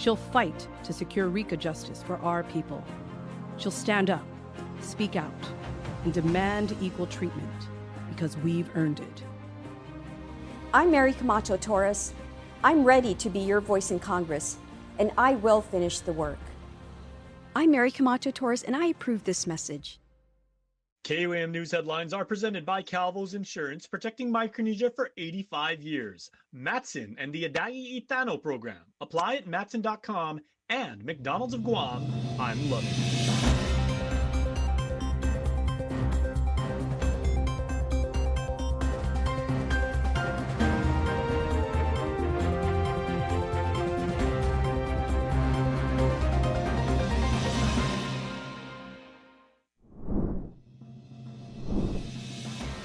She'll fight to secure RICA justice for our people. She'll stand up, speak out, and demand equal treatment because we've earned it. I'm Mary Camacho Torres. I'm ready to be your voice in Congress, and I will finish the work. I'm Mary Camacho Torres, and I approve this message. KUAM News headlines are presented by Calvo's Insurance, protecting Micronesia for 85 years. Matson and the Adai Itano program. Apply at matson.com and McDonald's of Guam. I'm loving it.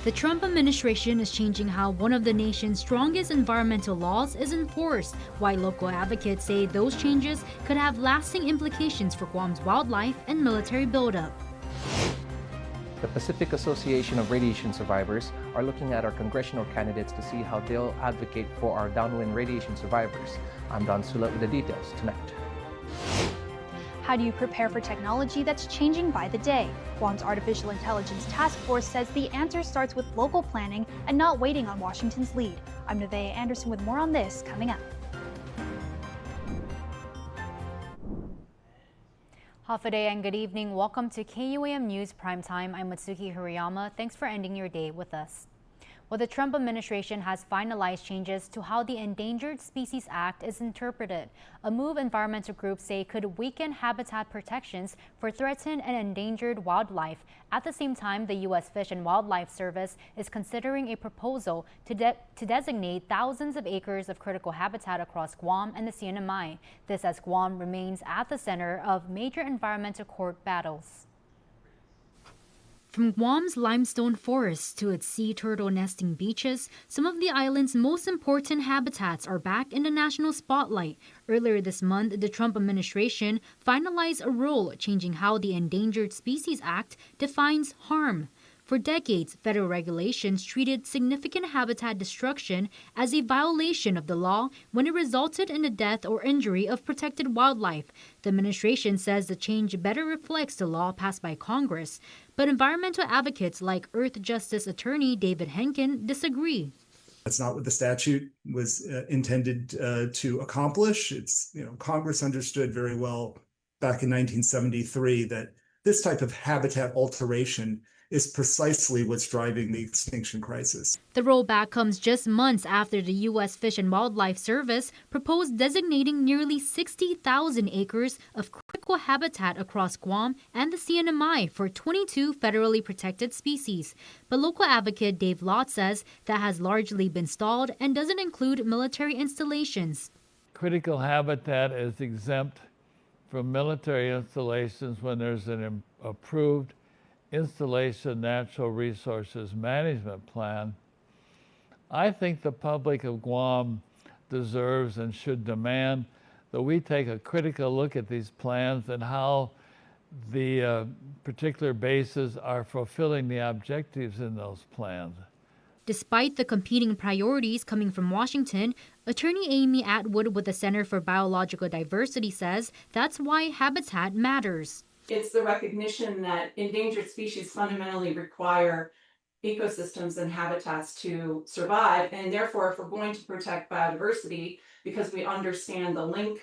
The Trump administration is changing how one of the nation's strongest environmental laws is enforced, while local advocates say those changes could have lasting implications for Guam's wildlife and military buildup. The Pacific Association of Radiation Survivors are looking at our congressional candidates to see how they'll advocate for our downwind radiation survivors. I'm Don Sulat with the details tonight. How do you prepare for technology that's changing by the day? Guam's Artificial Intelligence Task Force says the answer starts with local planning and not waiting on Washington's lead. I'm Nevaeh Anderson with more on this coming up. Hafaday and good evening. Welcome to KUAM News Primetime. I'm Matsuki Hirayama. Thanks for ending your day with us. Well, the Trump administration has finalized changes to how the Endangered Species Act is interpreted, a move environmental groups say could weaken habitat protections for threatened and endangered wildlife. At the same time, the U.S. Fish and Wildlife Service is considering a proposal to designate thousands of acres of critical habitat across Guam and the CNMI. This as Guam remains at the center of major environmental court battles. From Guam's limestone forests to its sea turtle nesting beaches, some of the island's most important habitats are back in the national spotlight. Earlier this month, the Trump administration finalized a rule changing how the Endangered Species Act defines harm. For decades, federal regulations treated significant habitat destruction as a violation of the law when it resulted in the death or injury of protected wildlife. The administration says the change better reflects the law passed by Congress, but environmental advocates like Earth Justice attorney David Henkin disagree. That's not what the statute was intended to accomplish. Congress understood very well back in 1973 that this type of habitat alteration is precisely what's driving the extinction crisis. The rollback comes just months after the U.S. Fish and Wildlife Service proposed designating nearly 60,000 acres of critical habitat across Guam and the CNMI for 22 federally protected species. But local advocate Dave Lott says that has largely been stalled and doesn't include military installations. Critical habitat is exempt from military installations when there's an approved installation natural resources management plan. I think the public of Guam deserves and should demand that we take a critical look at these plans and how the particular bases are fulfilling the objectives in those plans. Despite the competing priorities coming from Washington, attorney Amy Atwood with the Center for Biological Diversity says that's why habitat matters. It's the recognition that endangered species fundamentally require ecosystems and habitats to survive. And therefore, if we're going to protect biodiversity, because we understand the link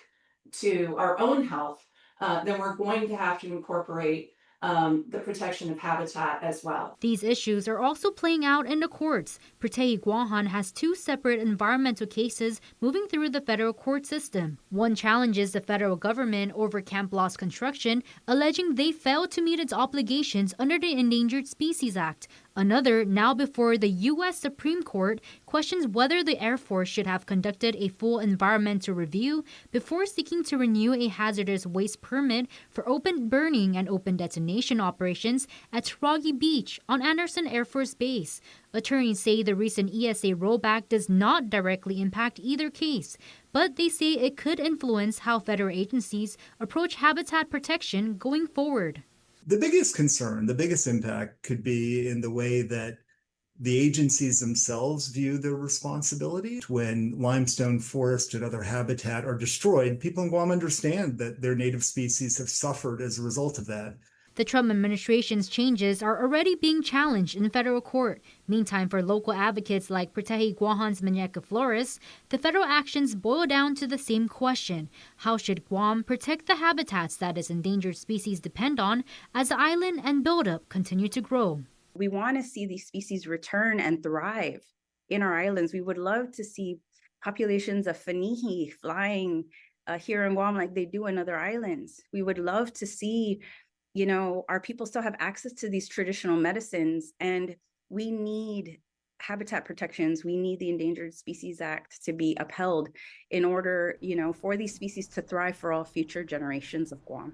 to our own health, then we're going to have to incorporate the protection of habitat as well. These issues are also playing out in the courts. Pritei Guahan has two separate environmental cases moving through the federal court system. One challenges the federal government over Camp Lost construction, alleging they failed to meet its obligations under the Endangered Species Act. Another, now before the U.S. Supreme Court, questions whether the Air Force should have conducted a full environmental review before seeking to renew a hazardous waste permit for open burning and open detonation operations at Taragi Beach on Anderson Air Force Base. Attorneys say the recent ESA rollback does not directly impact either case, but they say it could influence how federal agencies approach habitat protection going forward. The biggest concern, the biggest impact could be in the way that the agencies themselves view their responsibility. When limestone forest and other habitat are destroyed, people in Guam understand that their native species have suffered as a result of that. The Trump administration's changes are already being challenged in federal court. Meantime, for local advocates like Pritehi Guahan's Muñeca Flores, the federal actions boil down to the same question. How should Guam protect the habitats that its endangered species depend on as the island and buildup continue to grow? We want to see these species return and thrive in our islands. We would love to see populations of fanihi flying here in Guam like they do in other islands. We would love to see, our people still have access to these traditional medicines, and we need habitat protections. We need the Endangered Species Act to be upheld in order, for these species to thrive for all future generations of Guam.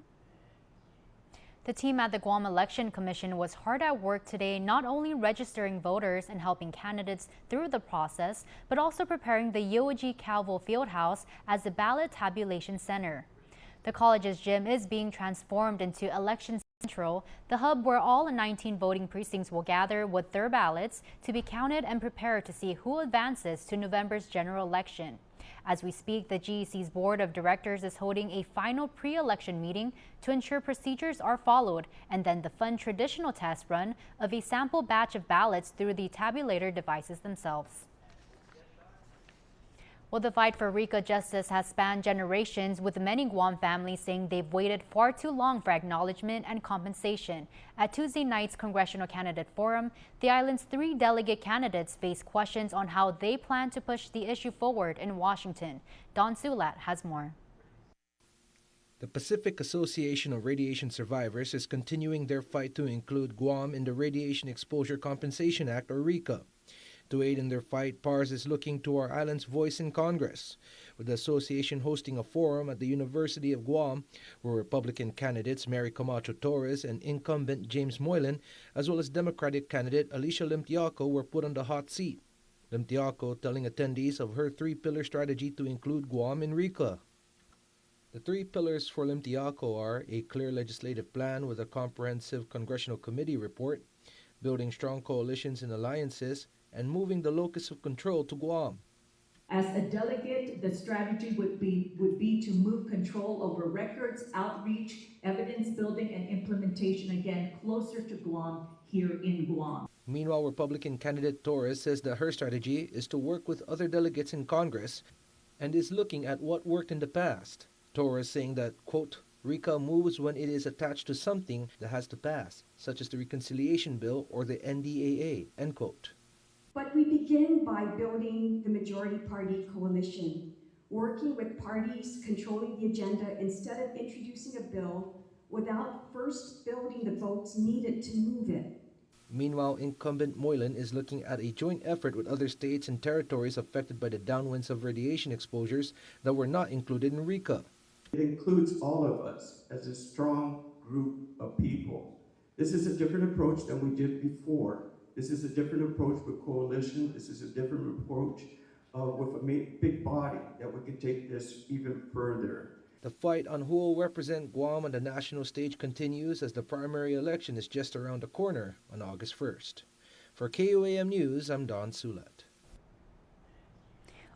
The team at the Guam Election Commission was hard at work today, not only registering voters and helping candidates through the process, but also preparing the Yoji Calvo Fieldhouse as the ballot tabulation center. The college's gym is being transformed into Election Central, the hub where all 19 voting precincts will gather with their ballots to be counted and prepared to see who advances to November's general election. As we speak, the GEC's board of directors is holding a final pre-election meeting to ensure procedures are followed, and then the fun traditional test run of a sample batch of ballots through the tabulator devices themselves. Well, the fight for RICA justice has spanned generations, with many Guam families saying they've waited far too long for acknowledgement and compensation. At Tuesday night's Congressional Candidate Forum, the island's 3 delegate candidates faced questions on how they plan to push the issue forward in Washington. Don Sulat has more. The Pacific Association of Radiation Survivors is continuing their fight to include Guam in the Radiation Exposure Compensation Act, or RICA. To aid in their fight, PARS is looking to our island's voice in Congress, with the association hosting a forum at the University of Guam, where Republican candidates Mary Camacho Torres and incumbent James Moylan, as well as Democratic candidate Alicia Limtiaco, were put on the hot seat. Limtiaco telling attendees of her 3-pillar strategy to include Guam in RICA. The 3 pillars for Limtiaco are a clear legislative plan with a comprehensive congressional committee report, building strong coalitions and alliances, and moving the locus of control to Guam. As a delegate, the strategy would be to move control over records, outreach, evidence building, and implementation again closer to Guam here in Guam. Meanwhile, Republican candidate Torres says that her strategy is to work with other delegates in Congress and is looking at what worked in the past. Torres saying that, quote, RICA moves when it is attached to something that has to pass, such as the Reconciliation Bill or the NDAA, end quote. But we begin by building the majority party coalition, working with parties controlling the agenda instead of introducing a bill without first building the votes needed to move it. Meanwhile, incumbent Moylan is looking at a joint effort with other states and territories affected by the downwinds of radiation exposures that were not included in RICA. It includes all of us as a strong group of people. This is a different approach than we did before. This is a different approach with coalition. This is a different approach with a big body that we can take this even further. The fight on who will represent Guam on the national stage continues as the primary election is just around the corner on August 1st. For KUAM News, I'm Don Sulat.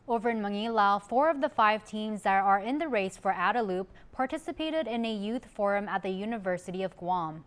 Over in Manila, 4 of the 5 teams that are in the race for Adelup participated in a youth forum at the University of Guam.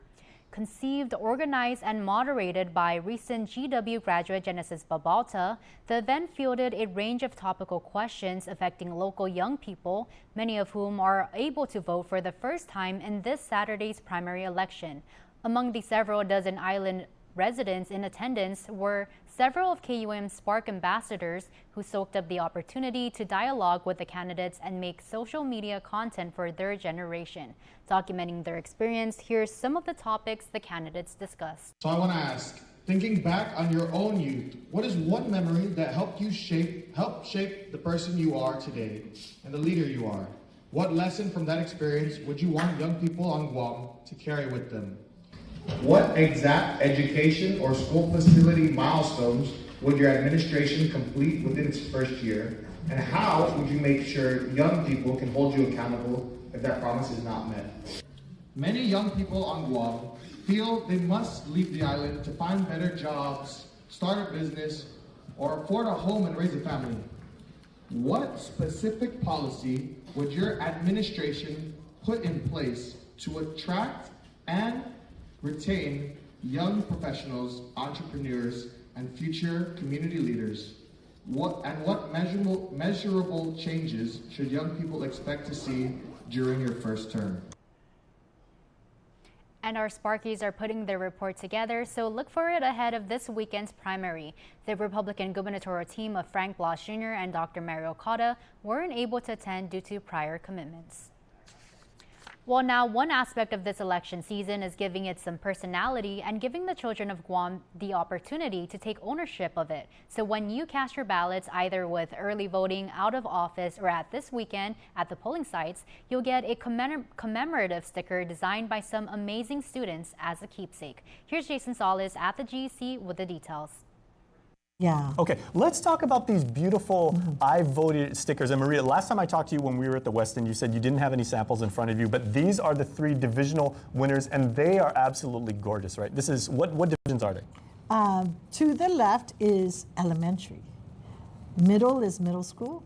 Conceived, organized, and moderated by recent GW graduate Genesis Babalta, the event fielded a range of topical questions affecting local young people, many of whom are able to vote for the first time in this Saturday's primary election. Among the several dozen island residents in attendance were several of KUAM's Spark ambassadors who soaked up the opportunity to dialogue with the candidates and make social media content for their generation. Documenting their experience, here's some of the topics the candidates discussed. So I want to ask, thinking back on your own youth, what is one memory that helped shape the person you are today and the leader you are? What lesson from that experience would you want young people on Guam to carry with them? What exact education or school facility milestones would your administration complete within its first year? And how would you make sure young people can hold you accountable if that promise is not met? Many young people on Guam feel they must leave the island to find better jobs start a business, or afford a home and raise a family. What specific policy would your administration put in place to attract and retain young professionals, entrepreneurs, and future community leaders? What measurable changes should young people expect to see during your first term? And our Sparkies are putting their report together, so look for it ahead of this weekend's primary. The Republican gubernatorial team of Frank Blas Jr. and Dr. Mario Cotto weren't able to attend due to prior commitments. Well, now one aspect of this election season is giving it some personality and giving the children of Guam the opportunity to take ownership of it. So when you cast your ballots, either with early voting, out of office, or at this weekend at the polling sites, you'll get a commemorative sticker designed by some amazing students as a keepsake. Here's Jason Solis at the GEC with the details. Yeah. Okay, let's talk about these beautiful I voted stickers. And Maria, last time I talked to you when we were at the Westin, you said you didn't have any samples in front of you, but these are the 3 divisional winners, and they are absolutely gorgeous, right? This is, what divisions are they? To the left is elementary. Middle is middle school.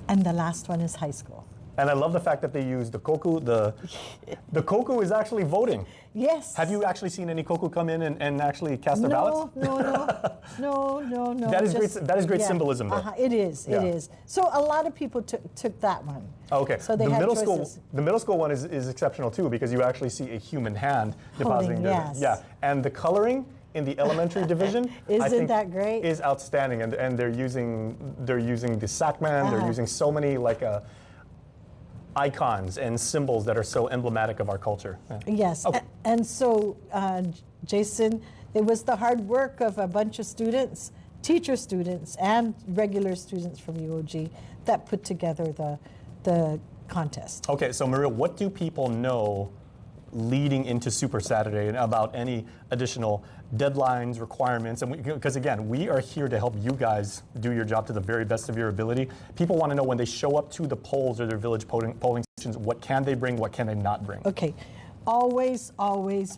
And the last one is high school. And I love the fact that they use the koku. The koku is actually voting. Yes. Have you actually seen any koku come in and actually cast their ballots? No. That is great symbolism, though. It is. So a lot of people took that one. Okay. So they the had middle choices. school. The middle school one is exceptional too, because you actually see a human hand depositing. Yes. Yeah, and the coloring in the elementary division, isn't that great? Is outstanding, and they're using the Sackman. They're using so many icons and symbols that are so emblematic of our culture. Yeah. Yes, okay. And so, Jason, it was the hard work of a bunch of students, teacher students, and regular students from UOG that put together the contest. Okay, so Maria, what do people know leading into Super Saturday and about any additional deadlines, requirements? And because again, we are here to help you guys do your job to the very best of your ability. People want to know when they show up to the polls or their village polling stations, what can they bring, what can they not bring? Okay, always,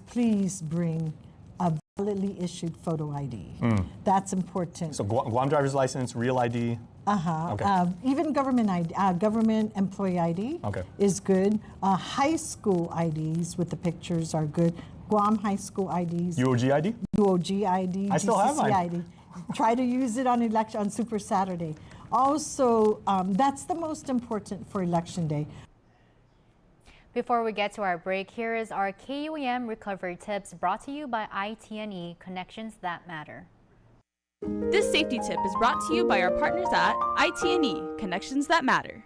please bring a validly issued photo ID. That's important. So Guam driver's license, real ID. Okay. Even government ID, government employee ID is good. High school IDs with the pictures are good. Guam high school IDs. UOG ID? UOG ID. I still have mine. ID. Try to use it on Super Saturday. Also, that's the most important for Election Day. Before we get to our break, here is our KUAM recovery tips brought to you by IT&E Connections That Matter. This safety tip is brought to you by our partners at IT&E Connections That Matter.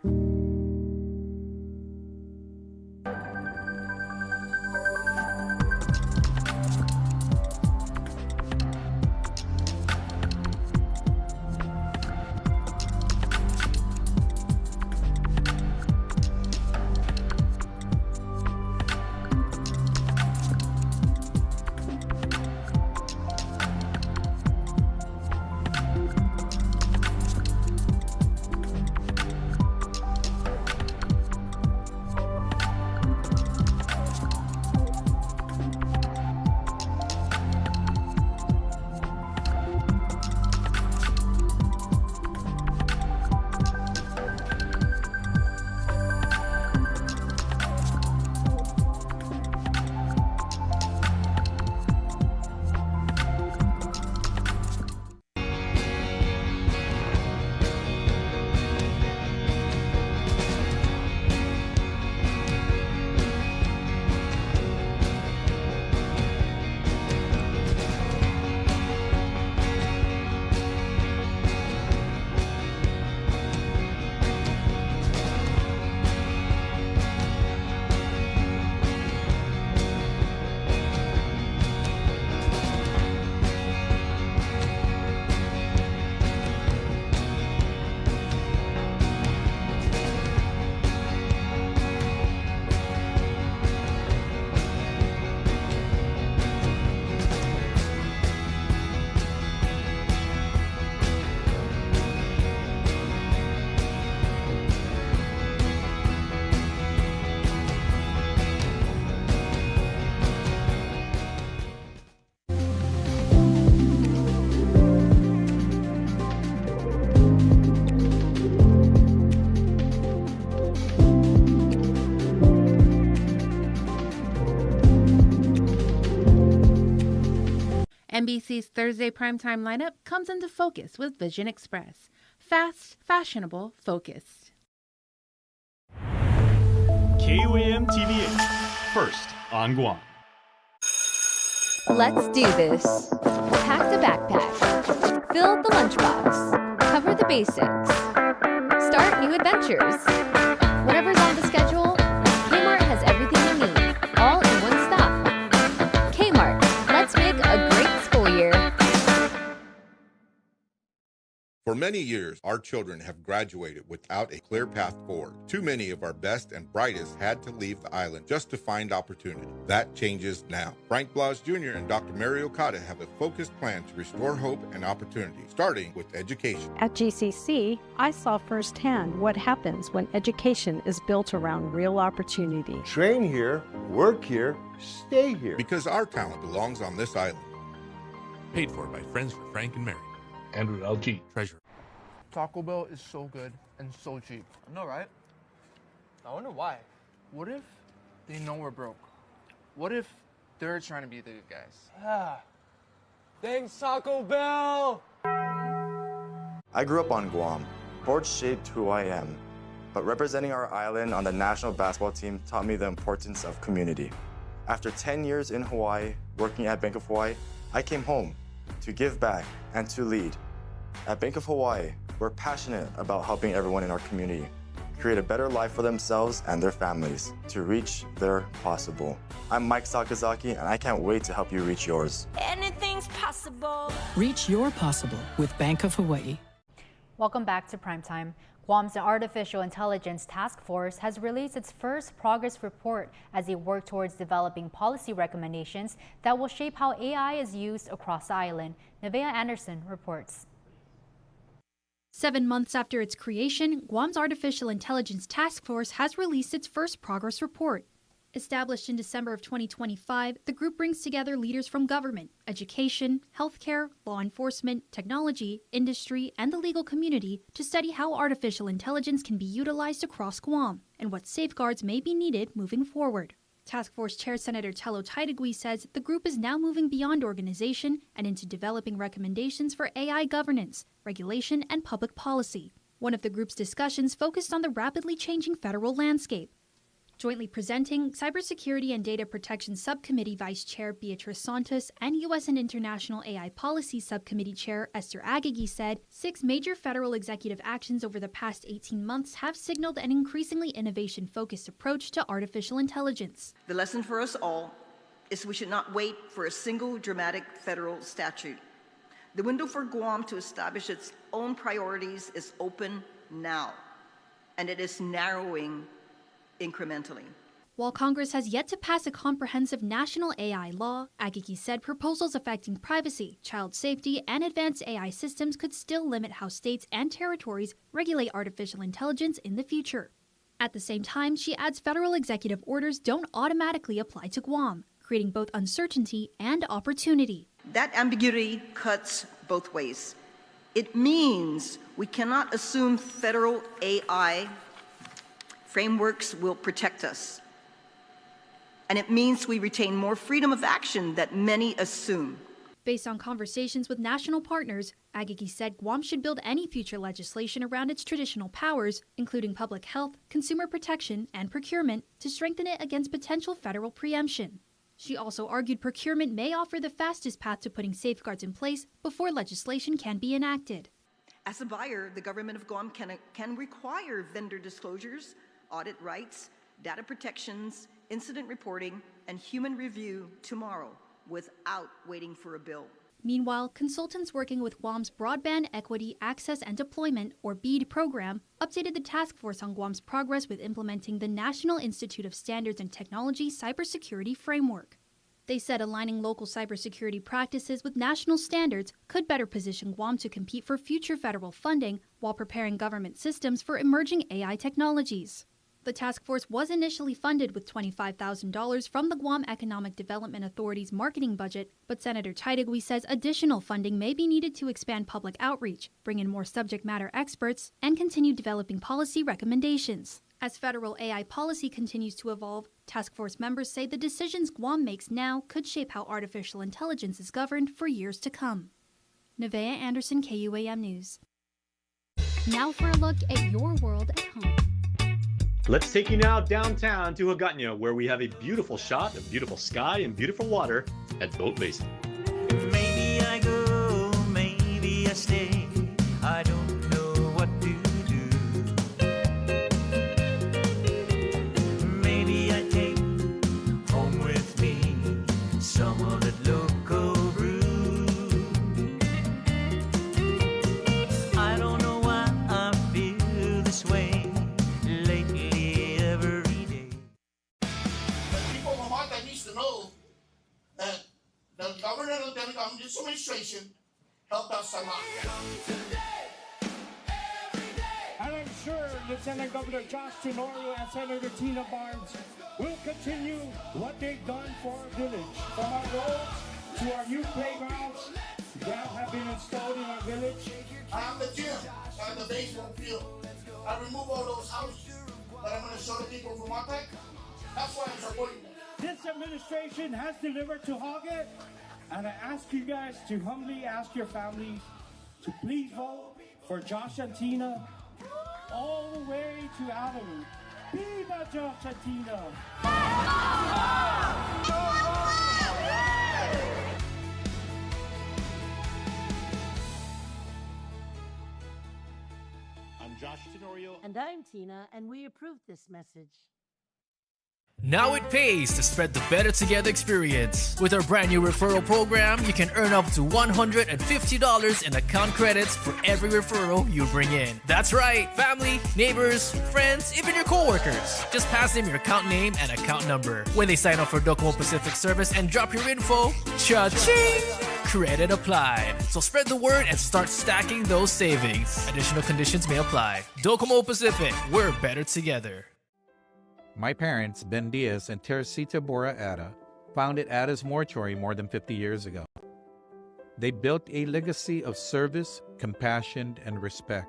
NBC's Thursday primetime lineup comes into focus with Vision Express. Fast, fashionable, focused. KUAM TV8, first on Guam. Let's do this. Pack the backpack. Fill the lunchbox. Cover the basics. Start new adventures. Whatever's on the schedule, Kmart has everything you need, all in one stop. Kmart, let's make a great school year. For many years, our children have graduated without a clear path forward. Too many of our best and brightest had to leave the island just to find opportunity. That changes now. Frank Blas Jr. and Dr. Mary Okada have a focused plan to restore hope and opportunity, starting with education. At GCC, I saw firsthand what happens when education is built around real opportunity. Train here, work here, stay here. Because our talent belongs on this island. Paid for by Friends for Frank and Mary. Andrew LG, Treasurer. Taco Bell is so good and so cheap. I know, right? I wonder why. What if they know we're broke? What if they're trying to be the good guys? Ah, thanks, Taco Bell! I grew up on Guam. Sports shaped who I am. But representing our island on the national basketball team taught me the importance of community. After 10 years in Hawaii, working at Bank of Hawaii, I came home to give back and to lead. At Bank of Hawaii, we're passionate about helping everyone in our community create a better life for themselves and their families to reach their possible. I'm Mike Sakazaki, and I can't wait to help you reach yours. Anything's possible. Reach your possible with Bank of Hawaii. Welcome back to Primetime. Guam's Artificial Intelligence Task Force has released its first progress report as they work towards developing policy recommendations that will shape how AI is used across the island. Nevaeh Anderson reports. 7 months after its creation, Guam's Artificial Intelligence Task Force has released its first progress report. Established in December of 2025, the group brings together leaders from government, education, healthcare, law enforcement, technology, industry, and the legal community to study how artificial intelligence can be utilized across Guam and what safeguards may be needed moving forward. Task Force Chair Senator Tello Taitagui says the group is now moving beyond organization and into developing recommendations for AI governance, regulation, and public policy. One of the group's discussions focused on the rapidly changing federal landscape. Jointly presenting, Cybersecurity and Data Protection Subcommittee Vice Chair Beatrice Santos and U.S. and International AI Policy Subcommittee Chair Esther Agagi said 6 major federal executive actions over the past 18 months have signaled an increasingly innovation-focused approach to artificial intelligence. The lesson for us all is we should not wait for a single dramatic federal statute. The window for Guam to establish its own priorities is open now, and it is narrowing incrementally. While Congress has yet to pass a comprehensive national AI law, Agagi said proposals affecting privacy, child safety, and advanced AI systems could still limit how states and territories regulate artificial intelligence in the future. At the same time, she adds federal executive orders don't automatically apply to Guam, creating both uncertainty and opportunity. That ambiguity cuts both ways. It means we cannot assume federal AI frameworks will protect us. And it means we retain more freedom of action that many assume. Based on conversations with national partners, Agagi said Guam should build any future legislation around its traditional powers, including public health, consumer protection, and procurement, to strengthen it against potential federal preemption. She also argued procurement may offer the fastest path to putting safeguards in place before legislation can be enacted. As a buyer, the government of Guam can require vendor disclosures, audit rights, data protections, incident reporting, and human review tomorrow without waiting for a bill. Meanwhile, consultants working with Guam's Broadband Equity Access and Deployment, or BEAD program, updated the task force on Guam's progress with implementing the National Institute of Standards and Technology Cybersecurity Framework. They said aligning local cybersecurity practices with national standards could better position Guam to compete for future federal funding while preparing government systems for emerging AI technologies. The task force was initially funded with $25,000 from the Guam Economic Development Authority's marketing budget, but Senator Taitagui says additional funding may be needed to expand public outreach, bring in more subject matter experts, and continue developing policy recommendations. As federal AI policy continues to evolve, task force members say the decisions Guam makes now could shape how artificial intelligence is governed for years to come. Nevaeh Anderson, KUAM News. Now for a look at your world at home. Let's take you now downtown to Hagåtña, where we have a beautiful shot of beautiful sky and beautiful water at Boat Basin. Maybe I go, maybe I stay. I don't know what to do. Maybe I take home with me some of that local brew. I don't know why I feel this way lately every day. The people of Vermont that needs to know that the Governor of the Endangered administration helped us a lot. And I'm sure Lieutenant Governor Josh Tenorio and Senator Tina Barnes will continue what they've done for our village. From our roads to our new playgrounds that have been installed in our village. I have the gym and the baseball field. I remove all those houses that I'm going to show the people of Vermont. That's why I'm supporting them. This administration has delivered to Hoggett, and I ask you guys to humbly ask your families to please vote for Josh and Tina all the way to Avenue. Viva Josh and Tina! I'm Josh Tenorio. And I'm Tina, and we approve this message. Now it pays to spread the Better Together experience. With our brand new referral program, you can earn up to $150 in account credits for every referral you bring in. That's right, family, neighbors, friends, even your coworkers. Just pass them your account name and account number. When they sign up for Docomo Pacific service and drop your info, cha-ching! Credit applied. So spread the word and start stacking those savings. Additional conditions may apply. Docomo Pacific, we're better together. My parents, Ben Diaz and Teresita Bora Ada, founded Ada's Mortuary more than 50 years ago. They built a legacy of service, compassion, and respect.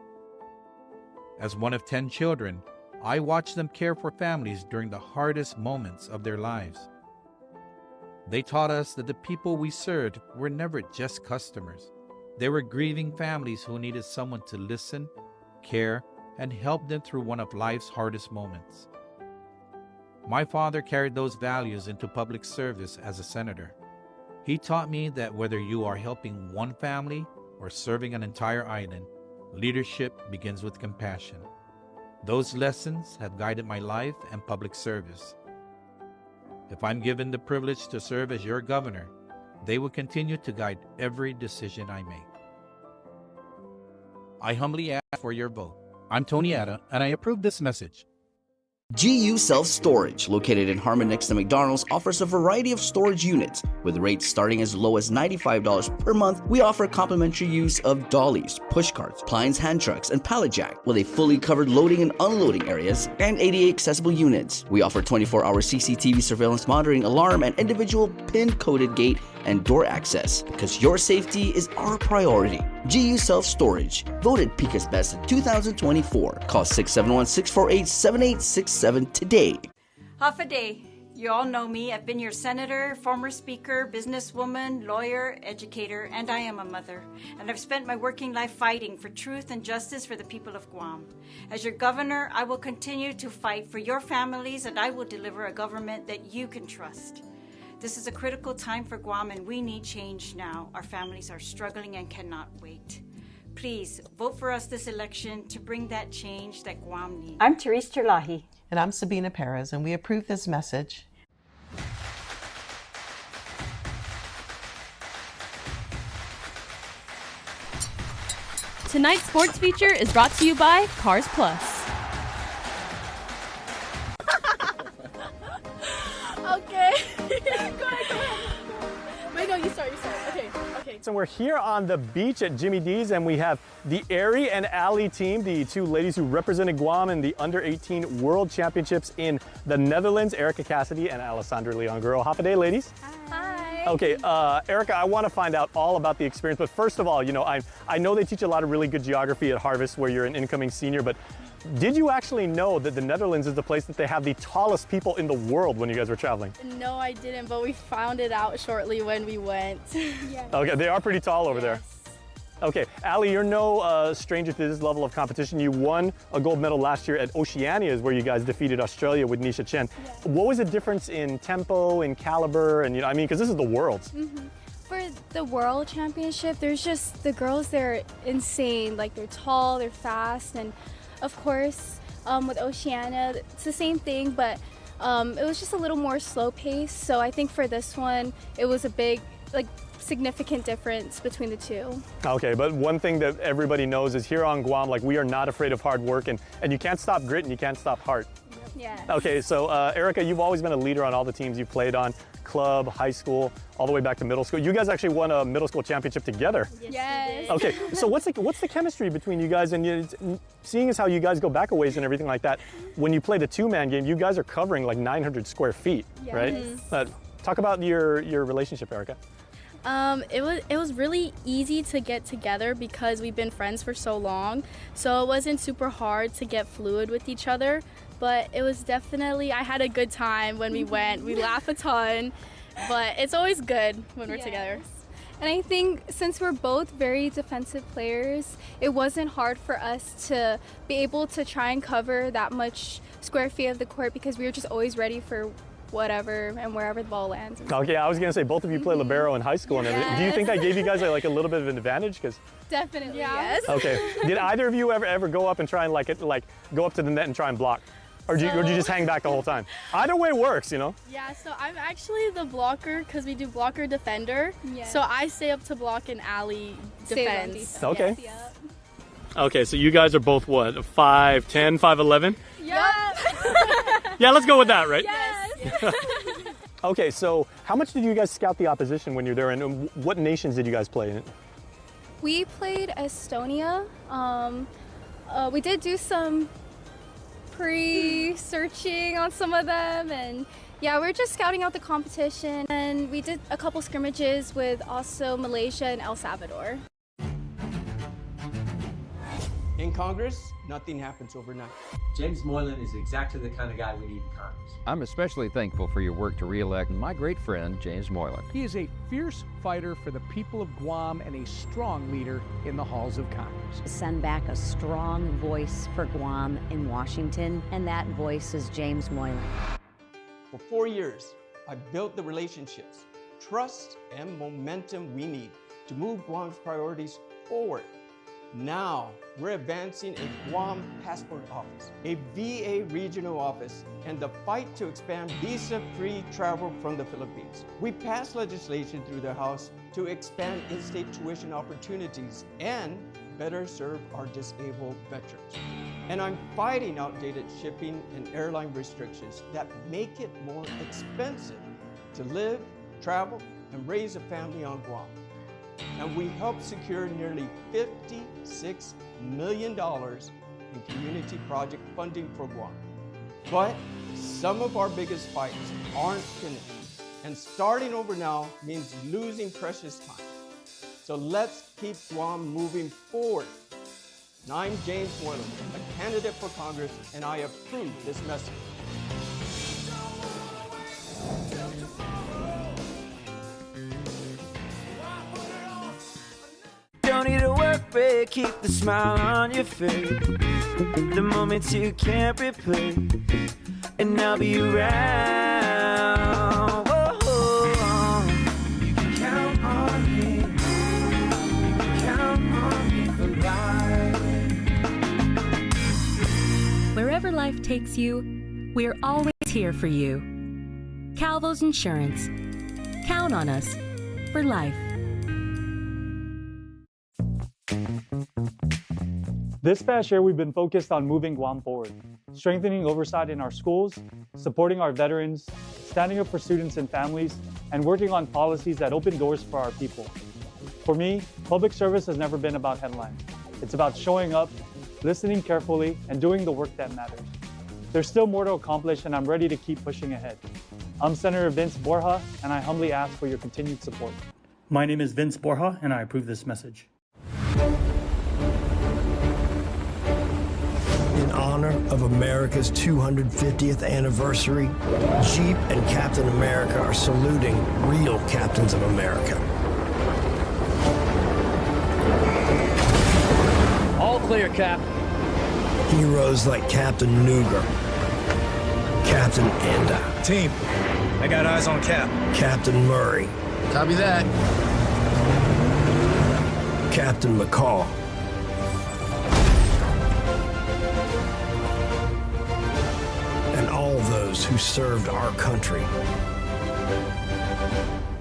As one of 10 children, I watched them care for families during the hardest moments of their lives. They taught us that the people we served were never just customers. They were grieving families who needed someone to listen, care, and help them through one of life's hardest moments. My father carried those values into public service as a senator. He taught me that whether you are helping one family or serving an entire island, leadership begins with compassion. Those lessons have guided my life and public service. If I'm given the privilege to serve as your governor, they will continue to guide every decision I make. I humbly ask for your vote. I'm Tony Ada, and I approve this message. GU Self-Storage, located in Harmon next to McDonald's, offers a variety of storage units. With rates starting as low as $95 per month, we offer complimentary use of dollies, push carts, Pines hand trucks, and pallet jack, with a fully covered loading and unloading areas, and ADA accessible units. We offer 24-hour CCTV surveillance monitoring, alarm, and individual pin-coded gate and door access, because your safety is our priority. GU Self-Storage, voted Pica's Best in 2024. Call 671-648-7867 today. Half a day. You all know me. I've been your senator, former speaker, businesswoman, lawyer, educator, and I am a mother. And I've spent my working life fighting for truth and justice for the people of Guam. As your governor, I will continue to fight for your families, and I will deliver a government that you can trust. This is a critical time for Guam, and we need change now. Our families are struggling and cannot wait. Please vote for us this election to bring that change that Guam needs. I'm Therese Terlahi. And I'm Sabina Perez, and we approve this message. Tonight's sports feature is brought to you by Cars Plus. Okay. Go ahead. Wait, no, you start. Okay. So we're here on the beach at Jimmy D's, and we have the Ari and Ali team, the two ladies who represented Guam in the Under-18 World Championships in the Netherlands, Erica Cassidy and Alessandra Leon Guerrero. Half a day, ladies. Hi. Okay, Erica, I want to find out all about the experience, but first of all, I know they teach a lot of really good geography at Harvest, where you're an incoming senior, but Did you actually know that the Netherlands is the place that they have the tallest people in the world when you guys were traveling? No, I didn't, but we found it out shortly when we went. Yes. Okay, they are pretty tall over there. Okay, Ali, you're no stranger to this level of competition. You won a gold medal last year at Oceanias, where you guys defeated Australia with Nisha Chen. Yeah. What was the difference in tempo, in caliber, and I mean, because this is the Worlds. For the World Championship, there's just the girls, they're insane. Like, they're tall, they're fast, and of course, with Oceania, it's the same thing, but it was just a little more slow pace. So I think for this one, it was a big, significant difference between the two. Okay, but one thing that everybody knows is here on Guam, we are not afraid of hard work, and you can't stop grit and you can't stop heart. Yeah. Okay, so Erica, you've always been a leader on all the teams you've played on, club, high school, all the way back to middle school. You guys actually won a middle school championship together. Yes. Okay, so what's the chemistry between you guys, and seeing as how you guys go back a ways and everything like that, when you play the two-man game, you guys are covering 900 square feet, right? Talk about your relationship, Erica. It was really easy to get together because we've been friends for so long, so it wasn't super hard to get fluid with each other, but it was definitely, I had a good time when we went. We laugh a ton, but it's always good when we're together. And I think since we're both very defensive players, it wasn't hard for us to be able to try and cover that much square feet of the court because we were just always ready for whatever and wherever the ball lands. Okay, I was gonna say both of you play libero in high school and everything. Do you think that gave you guys a little bit of an advantage? Definitely, yes. Okay. Did either of you ever go up and try and go up to the net and try and block? Or do you just hang back the whole time? Either way works, Yeah, so I'm actually the blocker because we do blocker defender. So I stay up to block and Ali defends. Okay. Okay, so you guys are both what, 5'10", 5'11"? Yeah. Yeah, let's go with that, right? Yes. Okay, so how much did you guys scout the opposition when you're there, and what nations did you guys play in? We played Estonia. We did do some pre-searching on some of them, and yeah, we're just scouting out the competition, and we did a couple scrimmages with also Malaysia and El Salvador. In Congress, nothing happens overnight. James Moylan is exactly the kind of guy we need in Congress. I'm especially thankful for your work to re-elect my great friend, James Moylan. He is a fierce fighter for the people of Guam and a strong leader in the halls of Congress. Send back a strong voice for Guam in Washington, and that voice is James Moylan. For 4 years, I've built the relationships, trust, and momentum we need to move Guam's priorities forward. Now, we're advancing a Guam passport office, a VA regional office, and the fight to expand visa-free travel from the Philippines. We passed legislation through the House to expand in-state tuition opportunities and better serve our disabled veterans. And I'm fighting outdated shipping and airline restrictions that make it more expensive to live, travel, and raise a family on Guam. And we helped secure nearly $56 million in community project funding for Guam. But some of our biggest fights aren't finished, and starting over now means losing precious time. So let's keep Guam moving forward. I'm James Moylan, a candidate for Congress, and I approve this message. Don't need a work break, keep the smile on your face. The moments you can't replace, and I'll be around. Whoa. You can count on me. You can count on me for life. Wherever life takes you, we're always here for you. Calvo's Insurance. Count on us for life. This past year, we've been focused on moving Guam forward, strengthening oversight in our schools, supporting our veterans, standing up for students and families, and working on policies that open doors for our people. For me, public service has never been about headlines. It's about showing up, listening carefully, and doing the work that matters. There's still more to accomplish, and I'm ready to keep pushing ahead. I'm Senator Vince Borja, and I humbly ask for your continued support. My name is Vince Borja, and I approve this message. In honor honor of America's 250th anniversary, Jeep and Captain America are saluting real captains of America. All clear, Cap. Heroes like Captain Nuger, Captain Enda. Team, I got eyes on Cap. Captain Murray. Copy that. Captain McCall. And all those who served our country.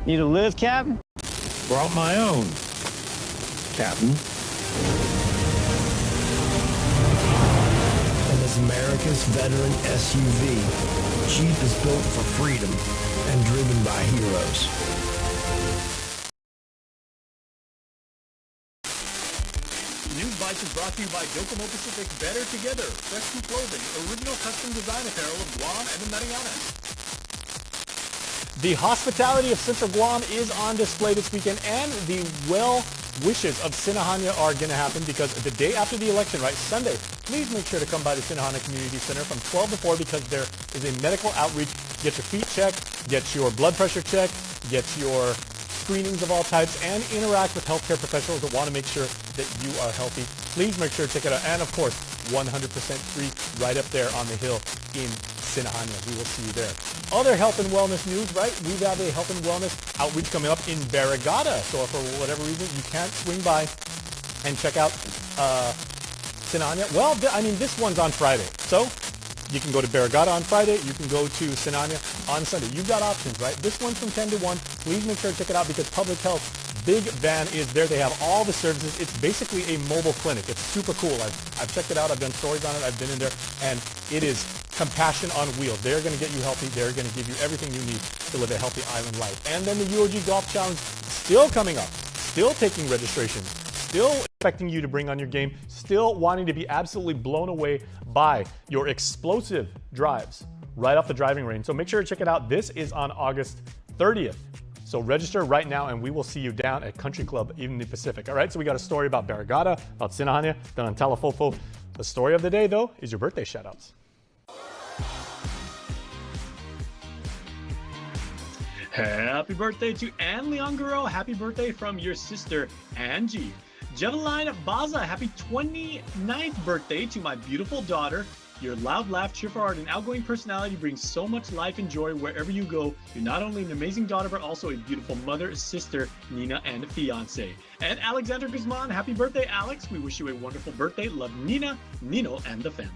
Need a lift, Captain? Brought my own, Captain. And as America's veteran SUV, Jeep is built for freedom and driven by heroes. News Bites is brought to you by Docomo Pacific. Better together. Fresh new clothing. Original custom design apparel of Guam and the Marianas. The hospitality of Central Guam is on display this weekend, and the well wishes of Sinahanya are going to happen because the day after the election, right, Sunday, please make sure to come by the Sinahanya Community Center from 12 to 4 because there is a medical outreach. Get your feet checked, get your blood pressure checked, get your screenings of all types, and interact with healthcare professionals that want to make sure that you are healthy. Please make sure to check it out. And of course, 100% free right up there on the hill in Sinahanya. We will see you there. Other health and wellness news, right? We have a health and wellness outreach coming up in Barrigada. So if for whatever reason you can't swing by and check out Sinahanya, well, I mean, this one's on Friday. So you can go to Barrigada on Friday. You can go to Sinahanya on Sunday. You've got options, right? This one's from 10 to 1. Please make sure to check it out because Public Health Big Van is there. They have all the services. It's basically a mobile clinic. It's super cool. I've checked it out. I've done stories on it. I've been in there. And it is compassion on wheels. They're going to get you healthy. They're going to give you everything you need to live a healthy island life. And then the UOG Golf Challenge still coming up. Still taking registrations. Still expecting you to bring on your game. Still wanting to be absolutely blown away by your explosive drives right off the driving range. So make sure to check it out. This is on August 30th. So register right now and we will see you down at Country Club in the Pacific. All right, so we got a story about Barrigada, about Sinahanya, then on Talafofo. The story of the day, though, is your birthday shout-outs. Happy birthday to Ann Leongaro. Happy birthday from your sister, Angie. Jeveline Baza, happy 29th birthday to my beautiful daughter. Your loud laugh, cheerful heart, and outgoing personality brings so much life and joy wherever you go. You're not only an amazing daughter, but also a beautiful mother, sister, Nina, and fiance. And Alexander Guzman, happy birthday, Alex. We wish you a wonderful birthday. Love Nina, Nino, and the family.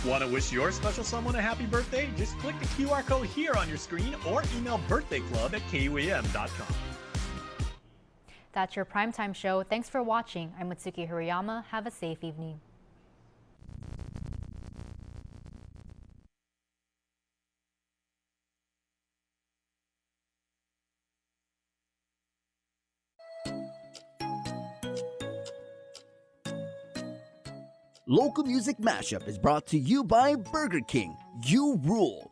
Want to wish your special someone a happy birthday? Just click the QR code here on your screen or email birthdayclub@kuam.com. That's your primetime show. Thanks for watching. I'm Mitsuki Hirayama. Have a safe evening. Local Music Mashup is brought to you by Burger King. You rule.